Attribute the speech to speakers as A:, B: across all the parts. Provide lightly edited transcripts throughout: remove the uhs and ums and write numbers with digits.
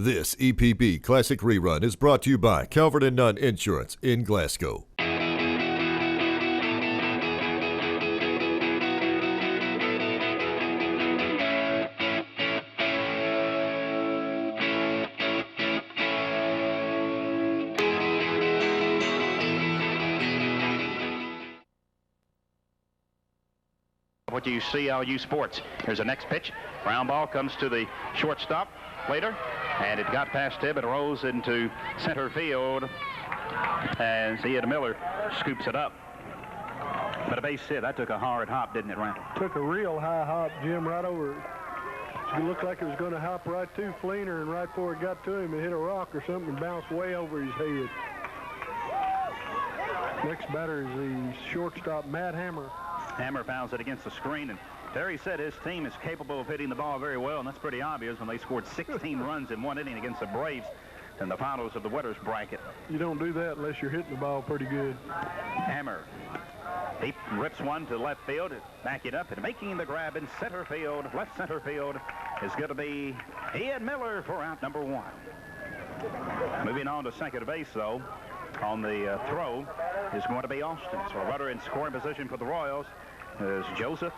A: This EPB Classic Rerun is brought to you by Calvert and Nunn Insurance in Glasgow.
B: What you see, all you sports. Here's the next pitch. Ground ball comes to the shortstop later, and it got past him. It rose into center field, and Ian Miller scoops it up. But a base hit. That took a hard hop, didn't it, Randall?
C: Took a real high hop, Jim, right over it. It looked like it was going to hop right to Fleener, and right before it got to him, it hit a rock or something and bounced way over his head. Next batter is the shortstop, Matt Hammer.
B: Hammer fouls it against the screen, and Terry said his team is capable of hitting the ball very well, and that's pretty obvious when they scored 16 runs in one inning against the Braves in the finals of the winners bracket.
C: You don't do that unless you're hitting the ball pretty good.
B: Hammer, he rips one to left field, back it up, and making the grab in center field, left center field, is going to be Ian Miller for out number one. Moving on to second base, though, on the throw is going to be Austin. So a runner in scoring position for the Royals is Joseph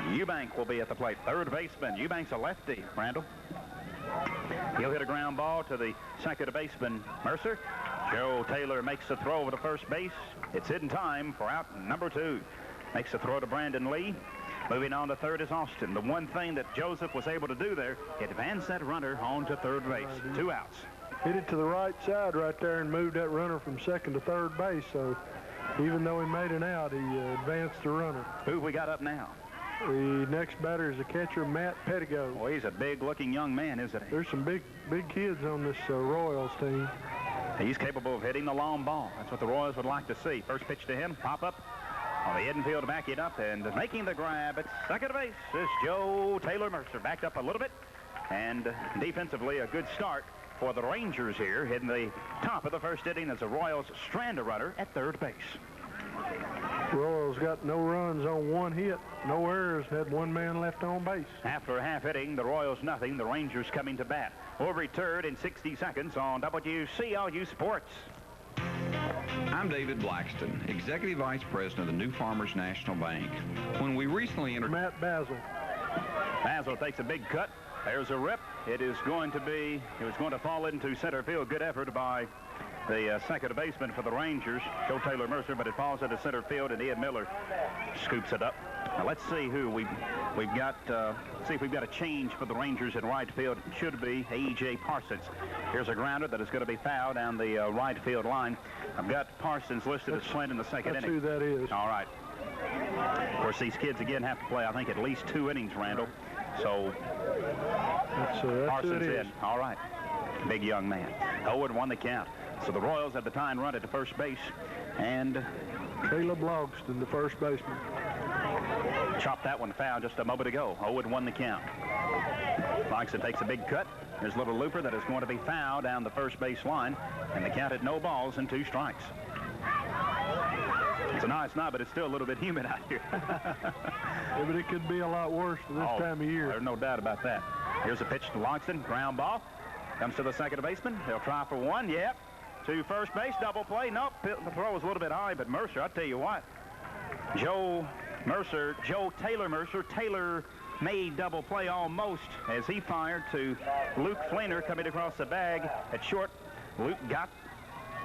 B: Eubank will be at the plate. Third baseman. Eubank's a lefty, Randall. He'll hit a ground ball to the second baseman, Mercer. Joe Taylor makes the throw over to first base. It's in time for out number two. Makes the throw to Brandon Lee. Moving on to third is Austin. The one thing that Joseph was able to do there, advance that runner on to third base. 2 outs.
C: Hit it to the right side right there and moved that runner from second to third base. So even though he made an out, he advanced the runner.
B: Who we got up now?
C: The next batter is the catcher, Matt Pettigo.
B: Well, he's a big-looking young man, isn't he?
C: There's some big kids on this Royals team.
B: He's capable of hitting the long ball. That's what the Royals would like to see. First pitch to him, pop up on the infield to back it up, and making the grab at second base is Joe Taylor Mercer. Backed up a little bit, and defensively a good start for the Rangers here. Hitting the top of the first inning as the Royals strand a runner at third base.
C: Royals got no runs on one hit, no errors, had one man left on base.
B: After a half inning, the Royals nothing, the Rangers coming to bat. We'll return in 60 seconds on WCLU Sports.
D: I'm David Blackston, Executive Vice President of the New Farmers National Bank. When we recently entered...
C: Matt Basil.
B: Basil takes a big cut. There's a rip. It was going to fall into center field. Good effort by the second baseman for the Rangers, Joe Taylor Mercer, but it falls into center field, and Ian Miller scoops it up. Now let's see who we've got. See if we've got a change for the Rangers in right field. It should be A.J. Parsons. Here's a grounder that is going to be fouled down the right field line. I've got Parsons listed as playing in the second inning.
C: That's who that is.
B: All right. Of course, these kids again have to play, I think, at least 2 innings, Randall. So
C: that's
B: Parsons in. All right. Big young man. 0-1 the count. So the Royals have the tying run at the first base. And
C: Caleb Logston, the first baseman.
B: Chopped that one foul just a moment ago. 0-1 the count. Logston takes a big cut. There's a little looper that is going to be fouled down the first base line. And the count at no balls and 2 strikes. It's a nice night, but it's still a little bit humid out here.
C: Yeah, but it could be a lot worse for this time of year.
B: There's no doubt about that. Here's a pitch to Logston. Ground ball. Comes to the second baseman. He'll try for one. Yep. To first base. Double play. Nope. The throw was a little bit high, but Mercer, I tell you what. Joe Taylor Mercer. Taylor made double play almost as he fired to Luke Fleener coming across the bag at short. Luke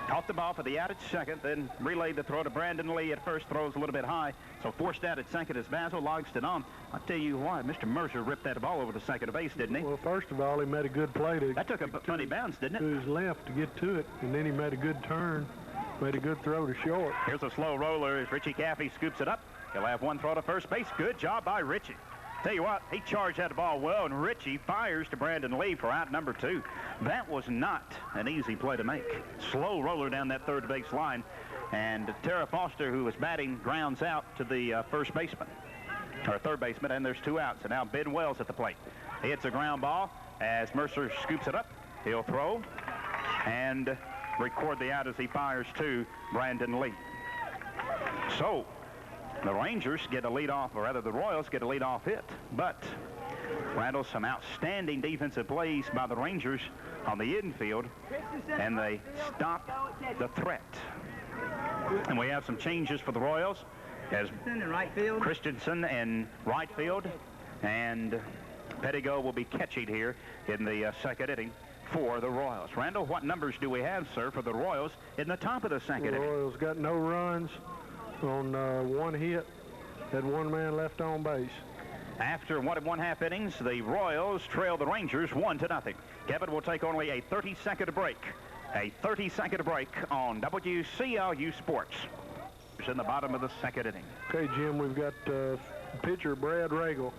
B: caught the ball for the out at second, then relayed the throw to Brandon Lee at first. Throws a little bit high, so forced out at second as Basil Logston on. I tell you what, Mr. Mercer ripped that ball over to second base, didn't he?
C: Well, first of all, he made a good play
B: that took a funny bounce, didn't it?
C: To his left to get to it, and then he made a good turn, made a good throw to short.
B: Here's a slow roller as Richie Caffey scoops it up. He'll have one throw to first base. Good job by Richie. Tell you what, he charged that ball well, and Richie fires to Brandon Lee for out number 2. That was not an easy play to make. Slow roller down that third base line, and Tara Foster, who was batting, grounds out to the first baseman, or third baseman, and there's 2 outs. And now Ben Wells at the plate. He hits a ground ball as Mercer scoops it up. He'll throw and record the out as he fires to Brandon Lee. So the Rangers get a leadoff, or rather the Royals get a leadoff hit. But Randall, some outstanding defensive plays by the Rangers on the infield, and they stop the threat. And we have some changes for the Royals as Christensen in right field, and Pettigo will be catching here in the second inning for the Royals. Randall, what numbers do we have, sir, for the Royals in the top of the second inning?
C: The Royals got no runs on one hit, had one man left on base.
B: After 1 1/2 innings, the Royals trail the Rangers 1-0. Kevin will take only a 30-second break. A 30-second break on WCLU Sports. In the bottom of the second inning.
C: Okay, Jim, we've got pitcher Brad Regal.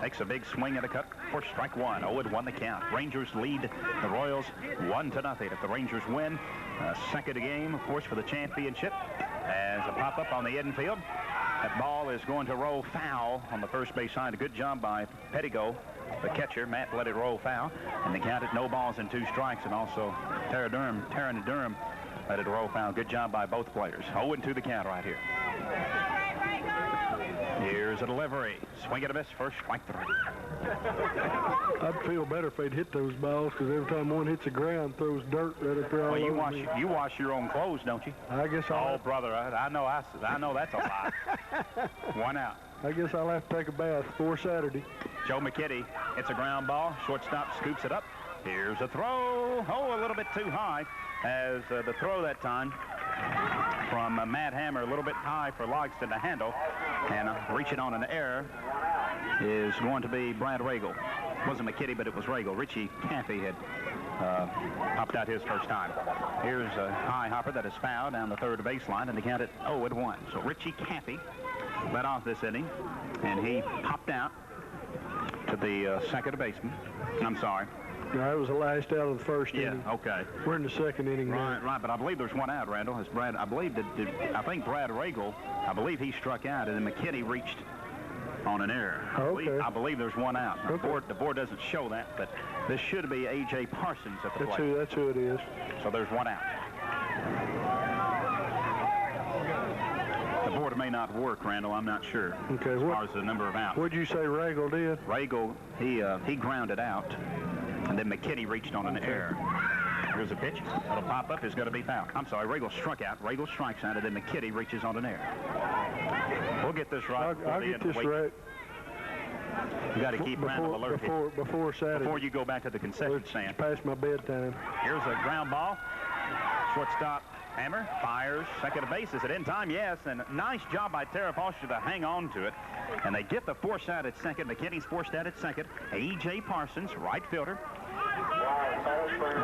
B: Takes a big swing at a cut for strike one. 0-1 the count. Rangers lead the Royals 1-0. If the Rangers win, second game, of course, for the championship. As a pop-up on the infield. That ball is going to roll foul on the first base side. A good job by Pettigo, the catcher. Matt let it roll foul. And they counted no balls and 2 strikes. And also Taryn Durham let it roll foul. Good job by both players. 0-2 the count right here. Here's a delivery. Swing and a miss. First strike 3.
C: I'd feel better if they'd hit those balls, because every time one hits the ground, throws dirt right up there all
B: Well,
C: over me.
B: you wash your own clothes, don't you?
C: I guess
B: Oh, brother, I know that's a lie. 1 out.
C: I guess I'll have to take a bath before Saturday.
B: Joe McKitty hits a ground ball. Shortstop scoops it up. Here's a throw. Oh, a little bit too high, as the throw that time from Matt Hammer, a little bit high for Logston to handle, and reaching on an error is going to be Brad Regal. It wasn't McKitty, but it was Regal. Richie Caffey had popped out his first time. Here's a high hopper that is fouled down the third baseline, and they count it 0-1. So Richie Caffey led off this inning, and he popped out to the second baseman. I'm sorry.
C: No, that was the last out of the first inning.
B: Yeah, okay.
C: We're in the second inning now.
B: Right, but I believe there's 1 out, Randall. As Brad, I think Brad Regal, I believe he struck out, and then McKitty reached on an error.
C: Okay.
B: I believe there's 1 out. Now,
C: Okay.
B: the board doesn't show that, but this should be A.J. Parsons at the plate.
C: That's who it is.
B: So there's 1 out. The board may not work, Randall. I'm not sure.
C: Okay.
B: As far as the number of outs.
C: What'd you say Regal did?
B: Regal, he grounded out, and then McKitty reached on an error. Here's a pitch. It'll pop up. It's going to be foul. I'm sorry. Regal struck out. Regal strikes out, and then McKitty reaches on an error. We'll get this right.
C: I'll get this right.
B: You got to keep Randall alert.
C: Before Saturday.
B: Before you go back to the concession stand.
C: It's past my bedtime.
B: Here's a ground ball. Shortstop Hammer fires. Second base. Is it in time? Yes. And nice job by Tara Foster to hang on to it. And they get the force out at second. McKinney's forced out at second. A.J. Parsons, right fielder,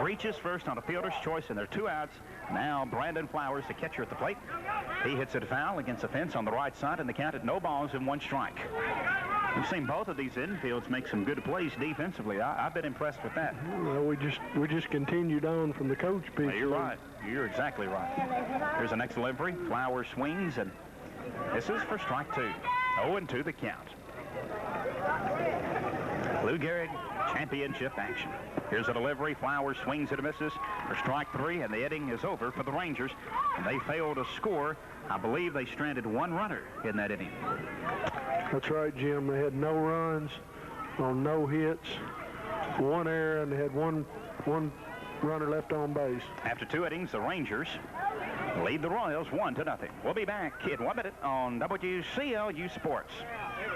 B: reaches first on a fielder's choice, and there are 2 outs. Now Brandon Flowers, the catcher at the plate. He hits it foul against the fence on the right side, and they count it no balls and 1 strike. We've seen both of these infields make some good plays defensively. I've been impressed with that.
C: Well, we just continued on from the coach pitch.
B: Well, you're right. You're exactly right. Here's the next delivery. Flowers swings, and this is for strike 2. 0-2 the count. Lou Gehrig championship action. Here's a delivery. Flowers swings and misses for strike 3, and the inning is over for the Rangers. And they failed to score. I believe they stranded 1 runner in that inning.
C: That's right, Jim. They had no runs on no hits, 1 error, and they had one runner left on base.
B: After 2 innings, the Rangers lead the Royals 1-0. We'll be back in 1 minute on WCLU Sports.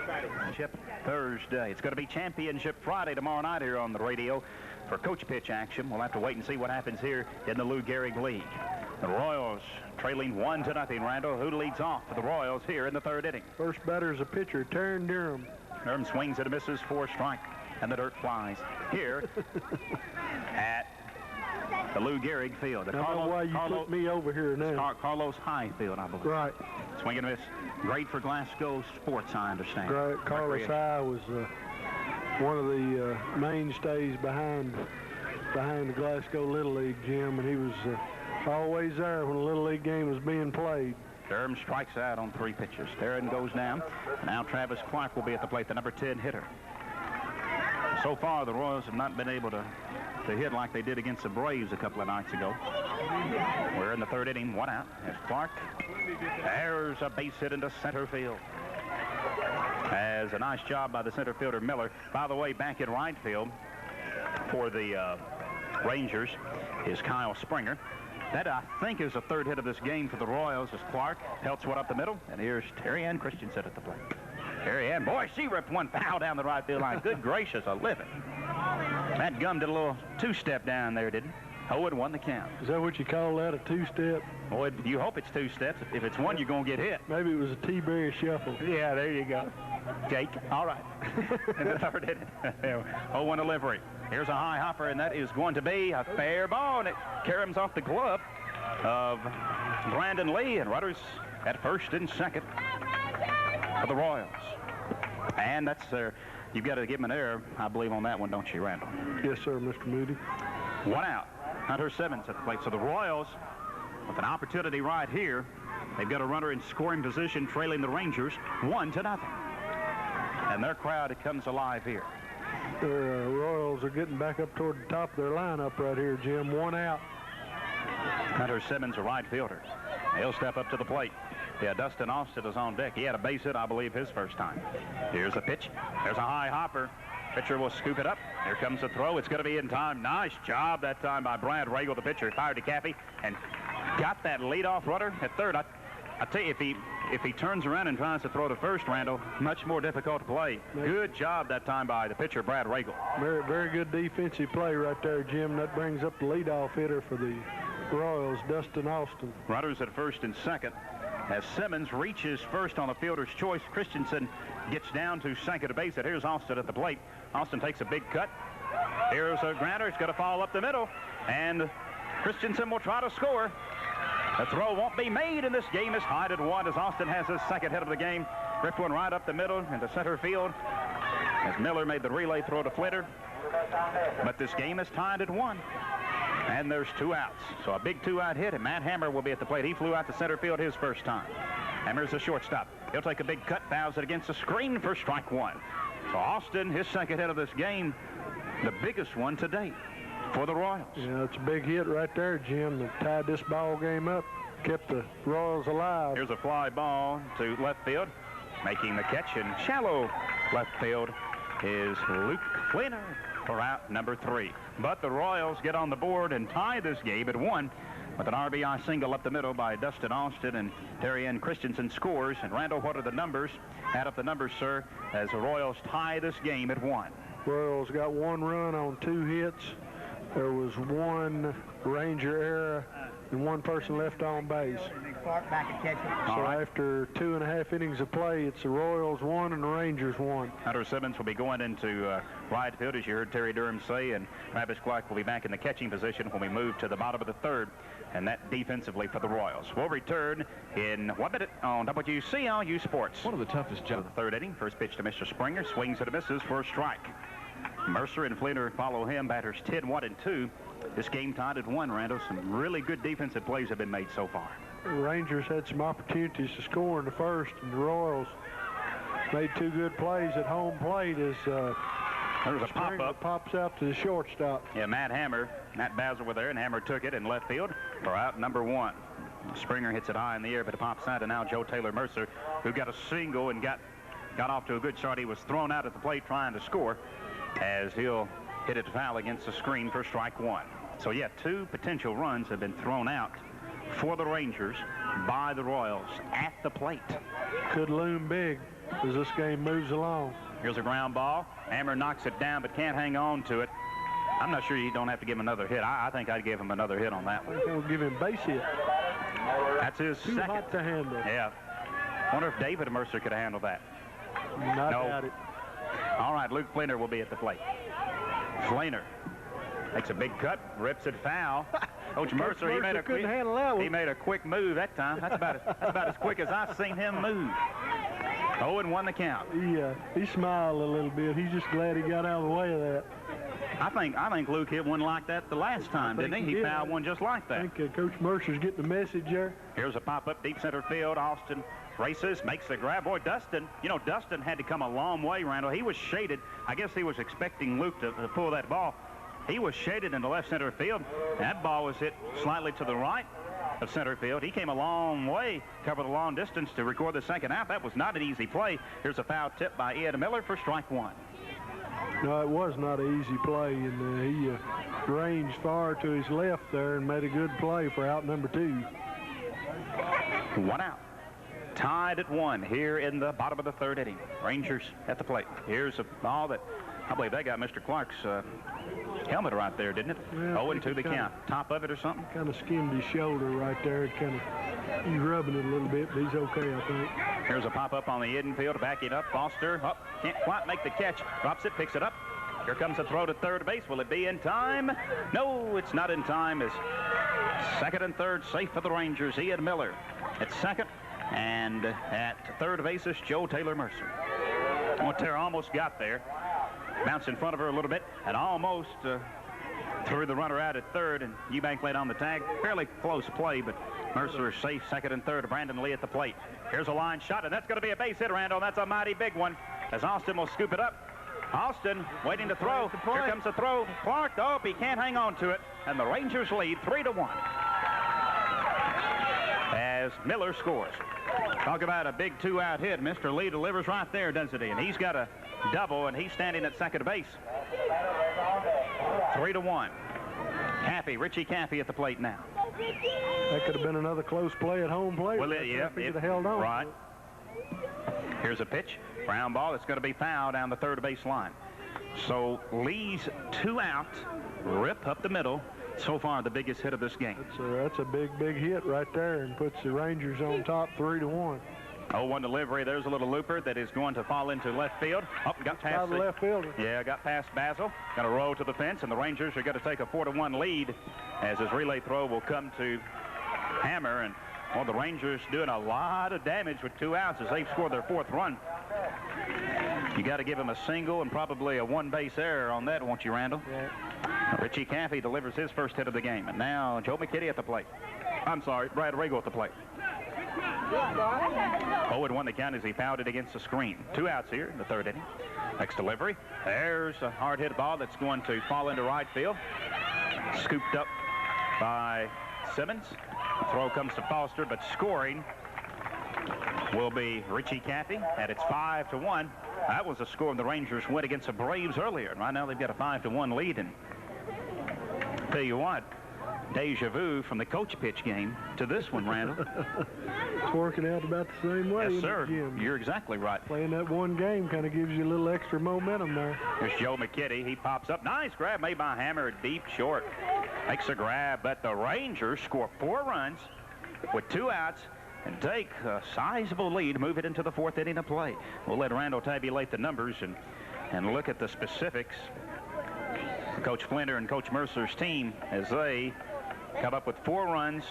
B: Championship Thursday. It's going to be Championship Friday tomorrow night here on the radio for coach pitch action. We'll have to wait and see what happens here in the Lou Gehrig League. The Royals trailing 1-0. Randall, who leads off for the Royals here in the 3rd inning?
C: First batter is a pitcher, Taryn Durham.
B: Durham swings and misses for a strike, and the dirt flies here at the Lou Gehrig field.
C: I don't know why you put me over here now.
B: Carlos High field, I believe.
C: Right.
B: Swing and a miss. Great for Glasgow sports, I understand.
C: Right. Carlos High was one of the mainstays behind the Glasgow Little League, Jim, and he was always there when the Little League game was being played.
B: Durham strikes out on 3 pitches. Darren goes down. Now Travis Clark will be at the plate, the number 10 hitter. So far, the Royals have not been able to hit like they did against the Braves a couple of nights ago. We're in the 3rd inning, 1 out. As Clark airs a base hit into center field. As a nice job by the center fielder Miller. By the way, back in right field for the Rangers is Kyle Springer. That, I think, is the third hit of this game for the Royals as Clark pelts one up the middle. And here's Terry Ann Christensen at the plate. Terry Ann, boy, she ripped one foul down the right field line. Good gracious, a living. That gum did a little two-step down there, didn't it? Howard won the count.
C: Is that what you call that, a two-step?
B: Boy, you hope it's two steps. If it's one, you're going to get hit.
C: Maybe it was a T-berry shuffle.
B: Yeah, there you go. Jake, all right. In the third inning. 0-1 delivery. Here's a high hopper, and that is going to be a fair ball, and it caroms off the glove of Brandon Lee, and runners at first and second for the Royals. And that's their, you've got to give him an error, I believe, on that one, don't you, Randall?
C: Yes, sir, Mr. Moody.
B: One out. Hunter Simmons at the plate. So the Royals, with an opportunity right here, they've got a runner in scoring position trailing the Rangers 1-0. And their crowd, it comes alive here.
C: The Royals are getting back up toward the top of their lineup right here, Jim. One out.
B: Hunter Simmons, a right fielder. He'll step up to the plate. Yeah, Dustin Austin is on deck. He had a base hit, I believe, his first time. Here's a pitch. There's a high hopper. Pitcher will scoop it up. Here comes the throw. It's going to be in time. Nice job that time by Brad Regal, the pitcher. Fired to Caffey and got that leadoff runner at third. I tell you, if he turns around and tries to throw to first, Randall, much more difficult to play. Good job that time by the pitcher, Brad Regal.
C: Very, very good defensive play right there, Jim. That brings up the leadoff hitter for the Royals, Dustin Austin.
B: Runners at first and second. As Simmons reaches first on a fielder's choice, Christensen gets down to second to base. Here's Austin at the plate. Austin takes a big cut. Here's a grounder. It's going to fall up the middle. And Christensen will try to score. The throw won't be made, and this game is tied at 1 as Austin has his second hit of the game. Ripped one right up the middle into center field as Miller made the relay throw to Flinter. But this game is tied at 1. And there's 2 outs. So a big 2-out hit, and Matt Hammer will be at the plate. He flew out to center field his first time. Hammer's a shortstop. He'll take a big cut, fouls it against the screen for strike 1. So Austin, his second hit of this game, the biggest one to date for the Royals.
C: Yeah, it's a big hit right there, Jim, that tied this ball game up, kept the Royals alive.
B: Here's a fly ball to left field. Making the catch in shallow left field is Luke Flinter for out number 3. But the Royals get on the board and tie this game at 1 with an RBI single up the middle by Dustin Austin, and Terry Ann Christensen scores. And Randall, what are the numbers? Add up the numbers, sir, as the Royals tie this game at 1.
C: Royals got 1 run on 2 hits. There was 1 Ranger error and 1 person left on base.
E: Clark back at catcher.
C: So after 2.5 innings of play, it's the Royals 1 and the Rangers 1.
B: Hunter Simmons will be going into right field, as you heard Terry Durham say, and Travis Clark will be back in the catching position when we move to the bottom of the third, and that defensively for the Royals. We'll return in 1 minute on WCLU Sports.
F: One of the toughest jobs.
B: The third inning, first pitch to Mr. Springer, swings and misses for a strike. Mercer and Flinter follow him, batters 10, 1, and 2. This game tied at 1, Randall. Some really good defensive plays have been made so far.
C: The Rangers had some opportunities to score in the first, and the Royals made 2 good plays at home plate as
B: there's a pop-up.
C: Pops out to the shortstop.
B: Yeah, Matt Basil were there, and Hammer took it in left field for out number 1. Springer hits it high in the air, but it pops out, and now Joe Taylor Mercer, who got a single and got off to a good start. He was thrown out at the plate trying to score, as he'll hit it foul against the screen for strike 1. So, yeah, 2 potential runs have been thrown out for the Rangers by the Royals at the plate.
C: Could loom big as this game moves along.
B: Here's a ground ball. Hammer knocks it down, but can't hang on to it. I'm not sure you don't have to give him another hit. I think I'd give him another hit on that one.
C: We'll give him base hit.
B: That's his
C: Too
B: second.
C: hot to handle.
B: Yeah. Wonder if David Mercer could handle that.
C: Not
B: No.
C: doubt it.
B: All right, Luke Flinter will be at the plate. Flinter makes a big cut, rips it foul. Coach Mercer, he made a
C: couldn't
B: quick,
C: handle that one.
B: he made a quick move that time. That's about as quick as I've seen him move. 0-1 the count.
C: He smiled a little bit. He's just glad he got out of the way of that.
B: I think Luke hit one like that the last time, didn't he? He
C: did.
B: fouled one just like
C: I
B: that.
C: think Coach Mercer's getting the message there.
B: Here's a pop-up deep center field. Austin races, makes the grab. Boy, Dustin had to come a long way, Randall. He was shaded. I guess he was expecting Luke to pull that ball. He was shaded in the left center field. That ball was hit slightly to the right of center field. He came a long way, covered a long distance to record the second out. That was not an easy play. Here's a foul tip by Ed Miller for strike 1.
C: No, it was not an easy play, and ranged far to his left there and made a good play for out number 2.
B: 1 out. Tied at 1 here in the bottom of the 3rd inning. Rangers at the plate. Here's a ball that I believe they got Mr. Clark's helmet right there, didn't it?
C: Yeah,
B: 0-2 the count. Top of it or something?
C: Kind of skimmed his shoulder right there. He's rubbing it a little bit, but he's okay, I think.
B: Here's a pop-up on the infield, backing up. Foster, can't quite make the catch. Drops it, picks it up. Here comes a throw to third base. Will it be in time? No, it's not in time. As second and third safe for the Rangers. Ian Miller at second. And at third base is Joe Taylor Mercer. Montero almost got there. Bounced in front of her a little bit and almost threw the runner out at third, and Eubank laid on the tag. Fairly close play, but Mercer is safe. Second and third. Brandon Lee at the plate. Here's a line shot, and that's going to be a base hit, Randall. That's a mighty big one, as Austin will scoop it up. Austin waiting to throw. Here comes the throw. Clark, he can't hang on to it, and the Rangers lead 3-1 as Miller scores. Talk about a big 2-out hit. Mr. Lee delivers right there, doesn't he? And he's got a double, and he's standing at second base. 3-1. Richie Caffey at the plate now.
C: That could have been another close play at home plate.
B: Well, yeah,
C: he could have held on.
B: Right. Here's a pitch. Ground ball. It's going to be foul down the third base line. So Lee's 2 out. Rip up the middle. So far, the biggest hit of this game.
C: That's a big hit right there, and puts the Rangers on top 3-1.
B: 0-1 delivery. There's a little looper that is going to fall into left field. Got past
C: the left fielder.
B: Yeah, got past Basil. Going to roll to the fence, and the Rangers are going to take a 4-1 lead as his relay throw will come to Hammer. And the Rangers doing a lot of damage with 2 outs as they've scored their 4th run. You got to give him a single and probably a 1-base error on that, won't you, Randall?
C: Yeah.
B: Richie Caffey delivers his first hit of the game. And now Joe McKitty at the plate. I'm sorry, Brad Rago at the plate. 0-1 the count as he fouled it against the screen. 2 outs here in the 3rd inning. Next delivery. There's a hard hit ball that's going to fall into right field. Scooped up by Simmons. The throw comes to Foster, but scoring will be Richie Caffey. And it's 5-1. That was a score when the Rangers went against the Braves earlier. And right now they've got a 5-1 lead. And tell you what, deja vu from the coach pitch game to this one, Randall.
C: It's working out about the same way.
B: Yes, sir.
C: Jim?
B: You're exactly right.
C: Playing that one game kind of gives you a little extra momentum there.
B: Here's Joe McKitty. He pops up. Nice grab made by Hammer. Deep short. Makes a grab, but the Rangers score 4 runs with 2 outs and take a sizable lead, move it into the 4th inning of play. We'll let Randall tabulate the numbers and look at the specifics. Coach Flinter and Coach Mercer's team as they come up with 4 runs.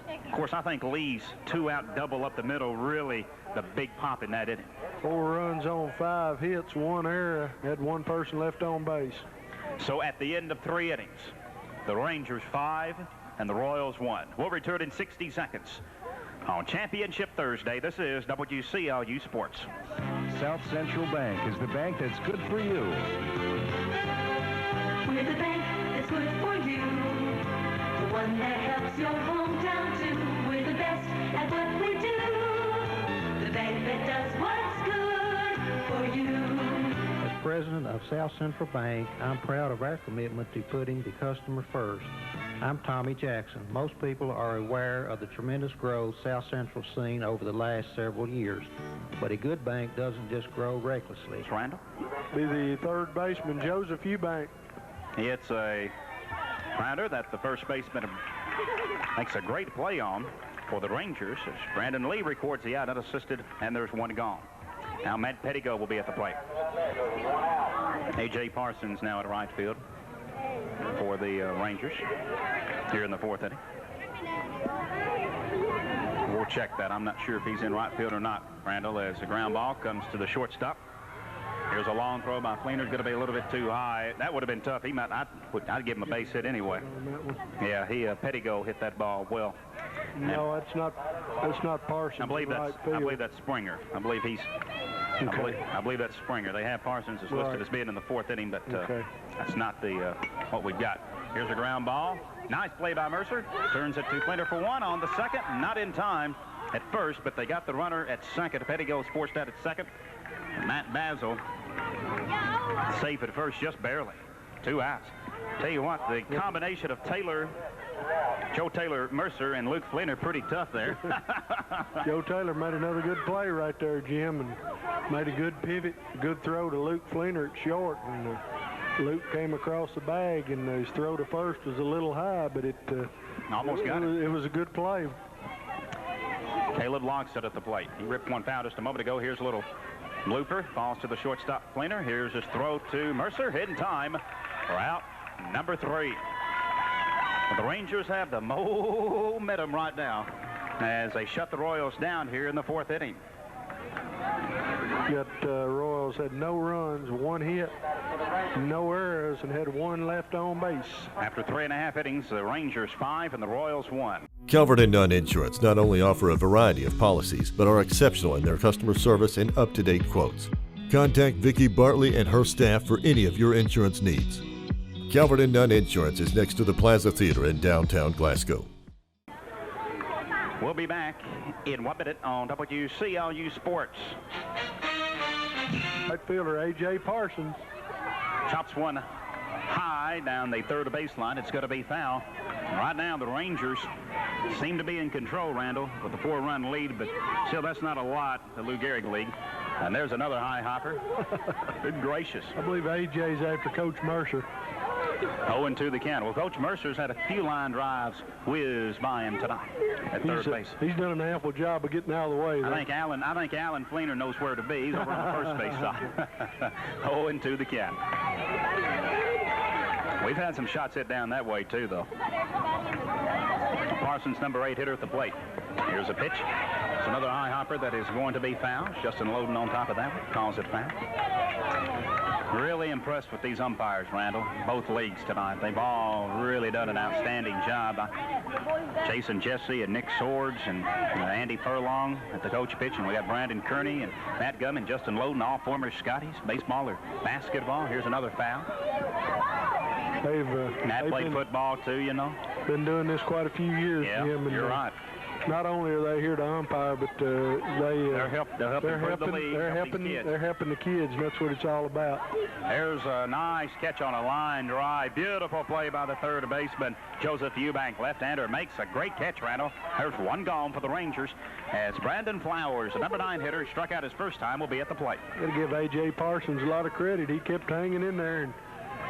B: Of course, I think Lee's 2-out double up the middle, really the big pop in that inning.
C: 4 runs on 5 hits, 1 error. Had 1 person left on base.
B: So at the end of 3 innings, the Rangers 5 and the Royals 1. We'll return in 60 seconds on Championship Thursday. This is WCLU Sports.
F: South Central Bank is the bank that's good for you.
G: We're the bank that's good for you. The one that helps your hometown too. We're the best at what we do. The bank that does what's good for you.
H: As president of South Central Bank, I'm proud of our commitment to putting the customer first. I'm Tommy Jackson. Most people are aware of the tremendous growth South Central's seen over the last several years. But a good bank doesn't just grow recklessly.
B: It's Randall.
C: Be the 3rd baseman, Joseph Eubank.
B: It's a grounder that the first baseman makes a great play on for the Rangers as Brandon Lee records the out unassisted, and there's 1 gone. Now Matt Pettigo will be at the plate. A.J. Parsons now at right field for the Rangers here in the 4th inning. We'll check that. I'm not sure if he's in right field or not, Randall, as the ground ball comes to the shortstop. Here's a long throw by Fleener's going to be a little bit too high. That would have been tough. I'd give him a base hit anyway. Yeah, Pettigo hit that ball well.
C: No, that's not Parsons.
B: I believe that's Springer. I believe that's Springer. They have Parsons as listed as being in the 4th inning, but that's not what we've got. Here's a ground ball. Nice play by Mercer. Turns it to Flinter for 1 on the second. Not in time at first, but they got the runner at second. Pettigo's forced out at second. Matt Basil safe at first, just barely. 2 outs. Tell you what, the combination of Joe Taylor Mercer and Luke Flynn are pretty tough there.
C: Joe Taylor made another good play right there, Jim, and made a good pivot, a good throw to Luke Flynn at short. And Luke came across the bag, and his throw to first was a little high, but it
B: almost got it.
C: It was a good play.
B: Caleb Logsett at the plate. He ripped one foul just a moment ago. Here's a little blooper. Falls to the shortstop, Fleener. Here's his throw to Mercer. Hit in time for out number 3. The Rangers have the momentum right now as they shut the Royals down here in the 4th inning.
C: Royals had no runs, 1 hit, no errors, and had 1 left on base.
B: After 3.5 innings, the Rangers 5 and the Royals 1.
A: Calvert and Nunn Insurance not only offer a variety of policies, but are exceptional in their customer service and up-to-date quotes. Contact Vicki Bartley and her staff for any of your insurance needs. Calvert and Nunn Insurance is next to the Plaza Theater in downtown Glasgow.
B: We'll be back in 1 minute on WCLU Sports.
C: Right fielder A.J. Parsons
B: Chops one high down the third baseline. It's going to be foul. Right now, the Rangers seem to be in control, Randall, with a 4-run lead, but still, that's not a lot, the Lou Gehrig League. And there's another high hopper. Good gracious.
C: I believe A.J.'s after Coach Mercer.
B: 0-2 the count. Well, Coach Mercer's had a few line drives whiz by him tonight at third base.
C: He's done an ample job of getting out of the way.
B: I think Alan Fleener knows where to be. He's over on the first base side. 0-2 the count. We've had some shots hit down that way too, though. Parsons, number 8 hitter at the plate. Here's a pitch. It's another high hopper that is going to be foul. Justin Loden on top of that one calls it foul. Really impressed with these umpires, Randall. Both leagues tonight. They've all really done an outstanding job. Jason Jesse and Nick Swords and Andy Furlong at the coach pitch. And we got Brandon Kearney and Matt Gum and Justin Loden, all former Scotties, baseball or basketball. Here's another foul. Matt played football too, you know.
C: Been doing this quite a few years.
B: Yeah,
C: Jim, and
B: you're right.
C: Not only are they here to umpire, but they're helping the kids, and that's what it's all about.
B: There's a nice catch on a line drive. Beautiful play by the third baseman, Joseph Eubank, left-hander, makes a great catch, Randall. There's one gone for the Rangers as Brandon Flowers, the number 9 hitter, struck out his first time, will be at the plate.
C: Got to give A.J. Parsons a lot of credit. He kept hanging in there and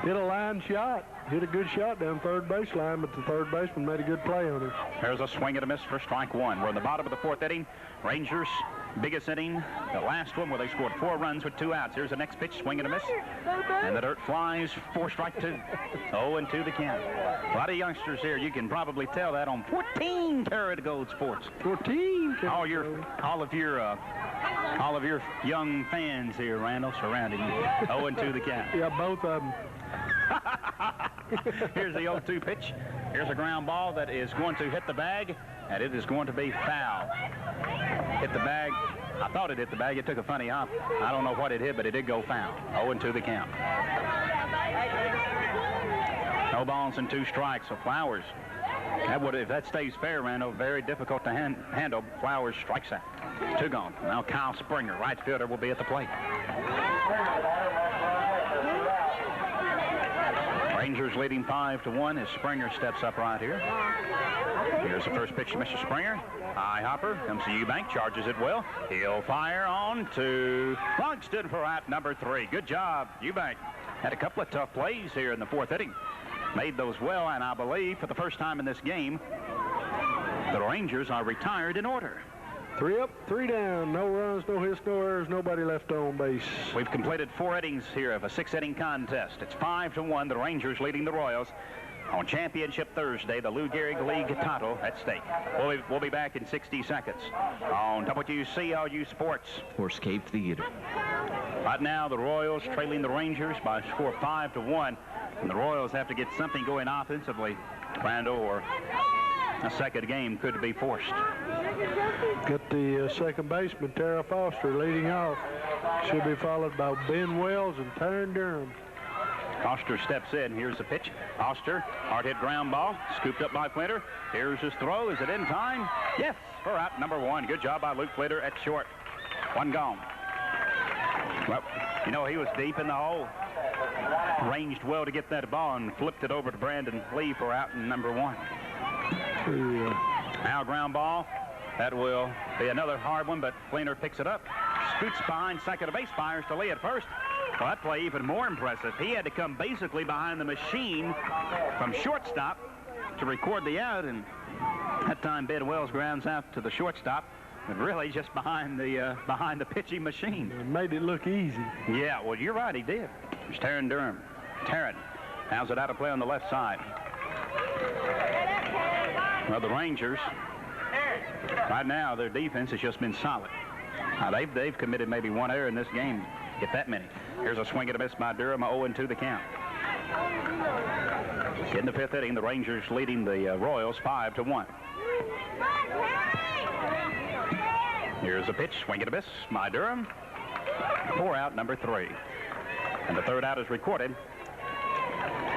C: hit a line shot. Hit a good shot down third baseline, but the third baseman made a good play on it.
B: There's a swing and a miss for strike 1. We're in the bottom of the 4th inning. Rangers, biggest inning, the last one where they scored 4 runs with 2 outs. Here's the next pitch, swing and a miss. And the dirt flies for strike 2. 0-2 the count. A lot of youngsters here. You can probably tell that on 14 Karat Gold Sports.
C: 14.
B: All of your young fans here, Randall, surrounding you. 0-2 the count.
C: Yeah, both of them.
B: Here's the 0-2 pitch. Here's a ground ball that is going to hit the bag, and it is going to be foul. Hit the bag. I thought it hit the bag. It took a funny hop. I don't know what it hit, but it did go foul. 0-2 the count. No balls and 2 strikes. So Flowers, if that stays fair, Randall, very difficult to handle. Flowers strikes out. 2 gone. Now Kyle Springer, right fielder, will be at the plate. Rangers leading 5-1 as Springer steps up right here. Here's the first pitch to Mr. Springer. High hopper comes to Eubank, charges it well. He'll fire on to Logston for out number 3. Good job, Eubank. Had a couple of tough plays here in the 4th inning. Made those well, and I believe for the first time in this game, the Rangers are retired in order.
C: 3 up, 3 down. No runs, no hits, no errors, nobody left on base.
B: We've completed 4 innings here of a 6-inning contest. It's 5-1, the Rangers leading the Royals. On Championship Thursday, the Lou Gehrig League title at stake. We'll be back in 60 seconds on WCLU Sports.
I: Horsecape Theater.
B: Right now, the Royals trailing the Rangers by a score of 5-1. And the Royals have to get something going offensively, Randall, or a second game could be forced.
C: Got the second baseman, Tara Foster, leading off. Should be followed by Ben Wells and Taryn Durham.
B: Foster steps in. Here's the pitch. Foster, hard hit ground ball, scooped up by Flinter. Here's his throw. Is it in time? Yes, for out number 1. Good job by Luke Flinter at short. 1 gone. Well, you know, he was deep in the hole. ranged well to get that ball and flipped it over to Brandon Lee for out in number 1. Now ground ball. That will be another hard one, but Fleener picks it up. Scoots behind second base, fires to Lee at first. Well, that play even more impressive. He had to come basically behind the machine from shortstop to record the out, and that time Ben Wells grounds out to the shortstop, but really just behind the pitching machine.
C: It made it look easy.
B: Yeah, well, you're right, he did. It's Taryn Durham. Taryn how's it out of play on the left side. Well, the Rangers, right now, their defense has just been solid. Now, they've committed maybe one error in this game, if that many. Here's a swing and a miss by Durham, 0-2 the count. In the 5th inning, the Rangers leading the Royals 5-1. Here's a pitch, swing and a miss by Durham. 4 out, number 3. And the 3rd out is recorded.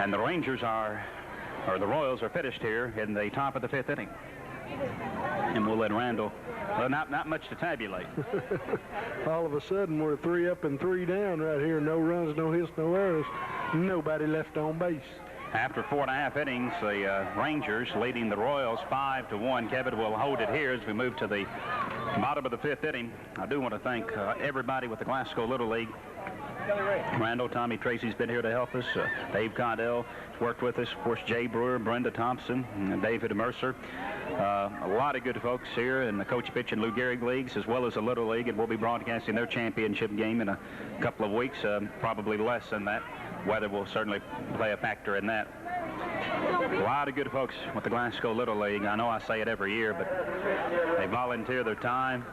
B: And the Rangers the Royals are finished here in the top of the 5th inning. And we'll let Randall, well, not much to tabulate.
C: All of a sudden, we're 3 up and 3 down right here. No runs, no hits, no errors. Nobody left on base.
B: After 4.5 innings, the Rangers leading the Royals 5-1. Kevin will hold it here as we move to the bottom of the 5th inning. I do want to thank everybody with the Glasgow Little League. Randall, Tommy Tracy's been here to help us. Dave Condell has worked with us. Of course, Jay Brewer, Brenda Thompson, and David Mercer. A lot of good folks here in the Coach Pitch and Lou Gehrig leagues, as well as the Little League, and we'll be broadcasting their championship game in a couple of weeks, probably less than that. Weather will certainly play a factor in that. A lot of good folks with the Glasgow Little League. I know I say it every year, but they volunteer their time.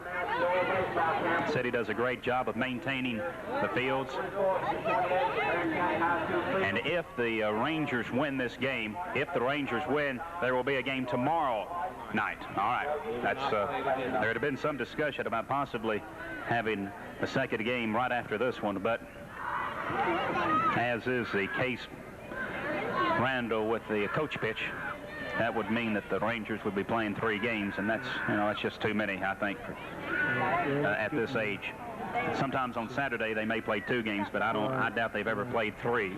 B: The city does a great job of maintaining the fields. And if the Rangers win this game, there will be a game tomorrow night. All right. There had been some discussion about possibly having a second game right after this one, but as is the case, Randall, with the coach pitch, that would mean that the Rangers would be playing 3 games, and that's just too many, I think, at this age. Sometimes on Saturday they may play 2 games, but I doubt they've ever played 3.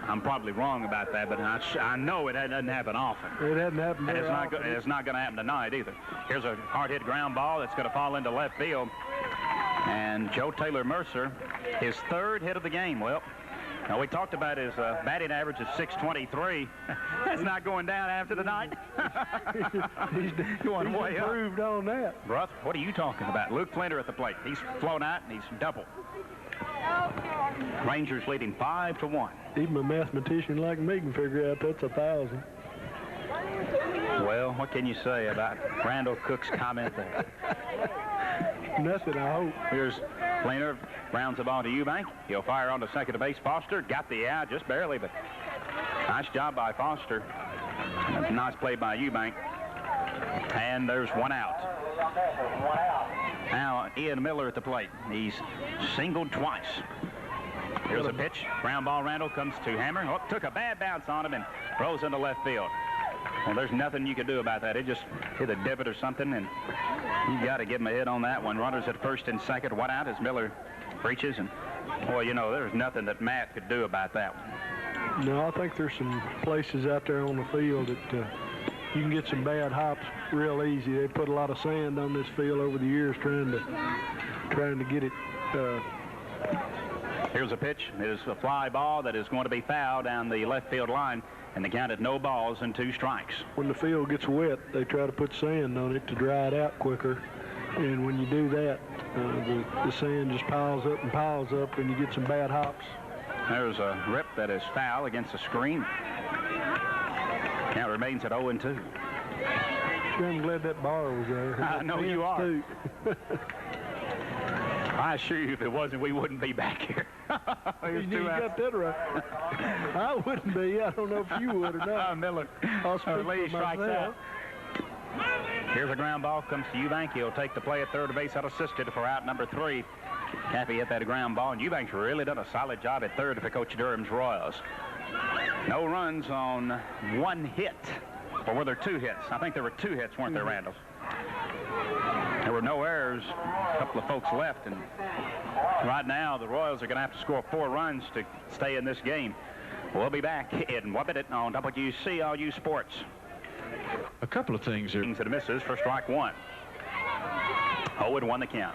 B: I'm probably wrong about that, but I know it doesn't happen often.
C: It hasn't happened
B: and
C: very often.
B: It's not going to happen tonight either. Here's a hard-hit ground ball that's going to fall into left field. And Joe Taylor Mercer, his 3rd hit of the game. Well, now we talked about his batting average of .623. That's not going down after the night.
C: He's
B: going way up.
C: Improved on that.
B: Russ, what are you talking about? Luke Fleener at the plate. He's flown out and he's double. Rangers leading 5-1.
C: Even a mathematician like me can figure out that's 1,000.
B: Well, what can you say about Randall Cook's comment there?
C: Nothing, I hope.
B: Here's Fleener, rounds the ball to Eubank. He'll fire on to second base. Foster got the out just barely, but nice job by Foster. Nice play by Eubank. And there's 1 out. Now Ian Miller at the plate. He's singled twice. Here's a pitch. Ground ball. Randall comes to Hammer. Oh, took a bad bounce on him and throws into left field. Well, there's nothing you can do about that. It just hit a divot or something, and you got to give him a hit on that one. Runners at first and second. 1 out as Miller reaches, and boy, there's nothing that Matt could do about that one.
C: No, I think there's some places out there on the field that you can get some bad hops real easy. They put a lot of sand on this field over the years trying to get it.
B: Here's a pitch. It is a fly ball that is going to be fouled down the left field line, and the count at no balls and 2 strikes.
C: When the field gets wet, they try to put sand on it to dry it out quicker. And when you do that, the sand just piles up, and you get some bad hops.
B: There's a rip that is foul against the screen. Count remains at 0-2.
C: Sure, I'm glad that bar was there.
B: I know you are. I assure you, if it wasn't, we wouldn't be back here.
C: You got that right. I wouldn't be. I don't know if you would or not.
B: Miller.
C: I'll speak
B: Lee
C: for
B: strikes
C: myself.
B: out. Here's a ground ball. Comes to Eubank. He'll take the play at third base unassisted for out number 3. Cappy hit that ground ball, and Eubank's really done a solid job at third for Coach Durham's Royals. No runs on 1 hit. Or were there 2 hits? I think there were 2 hits, weren't there, Randall? There were no errors. A couple of folks left, and Right now, the Royals are going to have to score 4 runs to stay in this game. We'll be back in 1 minute on WCLU Sports.
F: A couple of things here.
B: To the misses for strike 1. 0-1 the count.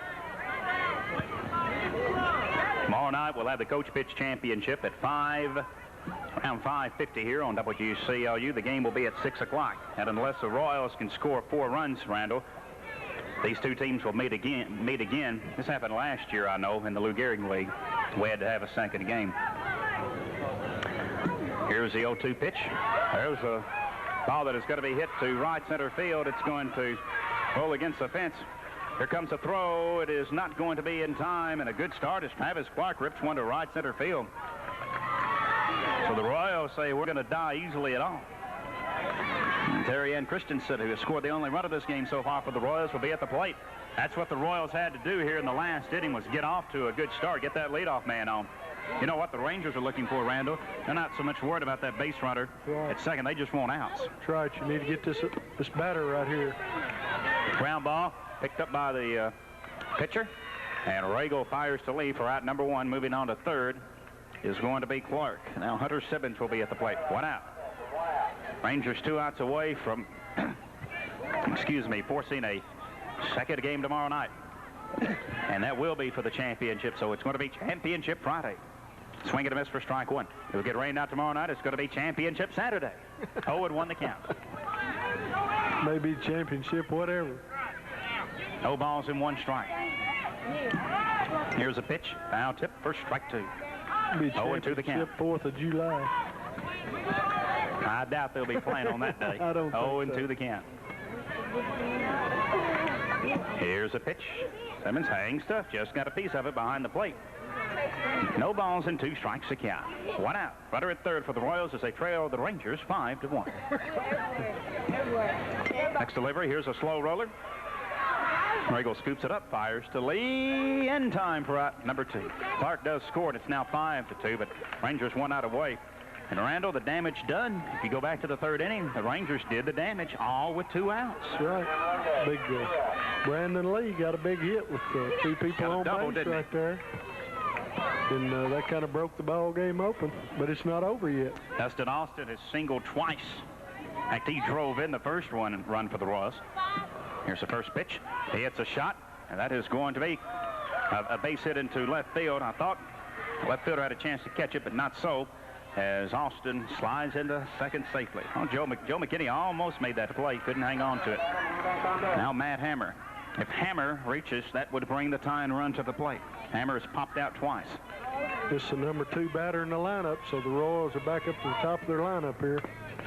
B: Tomorrow night we'll have the Coach Pitch Championship at around 5:50 here on WCLU. The game will be at 6 o'clock. And unless the Royals can score 4 runs, Randall, these two teams will meet again. This happened last year, I know, in the Lou Gehrig League. We had to have a second game. Here's the 0-2 pitch. There's a ball that is going to be hit to right center field. It's going to roll against the fence. Here comes a throw. It is not going to be in time, and a good start as Travis Clark rips one to right center field. So the Royals say we're going to die easily at all. Terry Ann Christensen, who has scored the only run of this game so far for the Royals, will be at the plate. That's what the Royals had to do here in the last inning, was get off to a good start, get that leadoff man on. You know what the Rangers are looking for, Randall? They're not so much worried about that base runner at second. They just want outs.
C: That's right. You need to get this batter right here.
B: Ground ball picked up by the pitcher. And Rago fires to lead for out number 1. Moving on to third is going to be Clark. Now Hunter Simmons will be at the plate. 1 out. Rangers 2 outs away from, forcing a second game tomorrow night. And that will be for the championship, so it's going to be Championship Friday. Swing and a miss for strike 1. It'll get rained out tomorrow night. It's going to be Championship Saturday. 0-1 the count.
C: Maybe championship, whatever.
B: No balls in 1 strike. Here's a pitch. Foul tip for strike 2. 0-2 the count.
C: 4th of July.
B: I doubt they'll be playing on that day.
C: I don't think
B: 0-2
C: so.
B: the count. Here's a pitch. Simmons hangs tough. Just got a piece of it behind the plate. No balls and 2 strikes the count. 1 out. Runner at third for the Royals as they trail the Rangers 5-1. Next delivery. Here's a slow roller. Rago scoops it up, fires to Lee, in time for out number 2. Clark does score, and it's now 5-2, but Rangers 1 out away. And Randall, the damage done. If you go back to the third inning, the Rangers did the damage, all with 2 outs.
C: That's right. Big Brandon Lee got a big hit with 2 people on
B: double,
C: base right there. And that kind of broke the ball game open, but it's not over yet.
B: Dustin Austin has singled twice. In fact, he drove in the first one and run for the Royals. Here's the first pitch. He hits a shot, and that is going to be a base hit into left field. I thought the left fielder had a chance to catch it, but not so, as Austin slides into second safely. Oh, Joe McKinney almost made that play. Couldn't hang on to it. Now Matt Hammer. If Hammer reaches, that would bring the tying run to the plate. Hammer has popped out twice.
C: This is the number 2 batter in the lineup, so the Royals are back up to the top of their lineup here.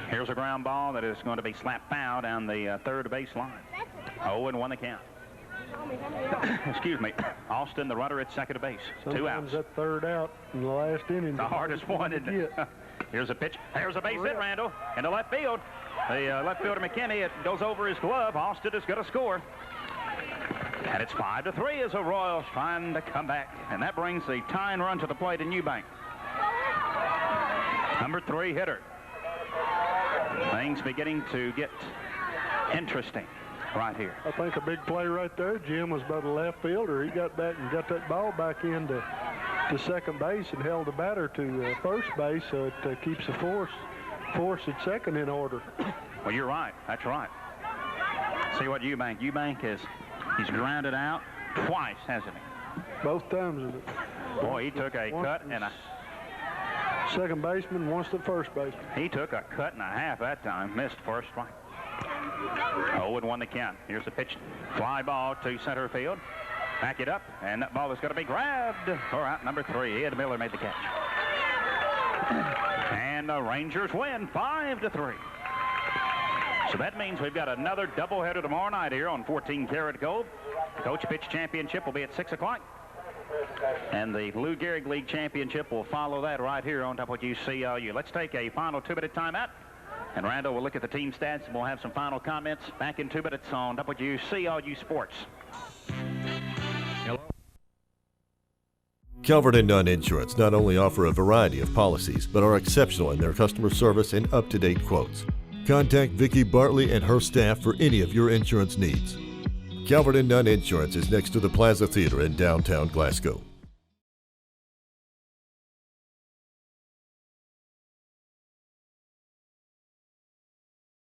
B: Here's a ground ball that is going to be slapped foul down the third base line. 0-1 the count. Excuse me. Austin, the runner at second base.
C: Sometimes
B: 2 outs.
C: that third out in the last inning.
B: The hardest one, isn't it? Here's a pitch. There's a base hit, Randall, into left field. The left fielder, McKinney, it goes over his glove. Austin is going to score. And it's 5-3 as the Royals trying to come back. And that brings the tying run to the plate in Eubank. Number 3 hitter. Things beginning to get interesting right here.
C: I think a big play right there. Jim was by the left fielder. He got back and got that ball back into second base and held the batter to first base, so it keeps the force at second in order.
B: Well, you're right. That's right. See what Eubank he's grounded out twice, hasn't he?
C: Both times. Isn't it?
B: Boy, he took a cut and a...
C: Second baseman, once the first baseman.
B: He took a cut and a half that time. Missed first strike. 0-1 the count. Here's the pitch. Fly ball to center field. Back it up, and that ball is going to be grabbed for out number 3. Ed Miller made the catch. And the Rangers win 5-3. So that means we've got another doubleheader tomorrow night here on 14 Karat Gold. The Coach Pitch Championship will be at 6 o'clock. And the Lou Gehrig League Championship will follow that right here on WCLU. Let's take a final 2-minute timeout. And Randall will look at the team stats, and we'll have some final comments back in 2 minutes on WCLU Sports.
F: Hello.
A: Calvert and Nunn Insurance not only offer a variety of policies, but are exceptional in their customer service and up-to-date quotes. Contact Vicki Bartley and her staff for any of your insurance needs. Calvert and Nunn Insurance is next to the Plaza Theater in downtown Glasgow.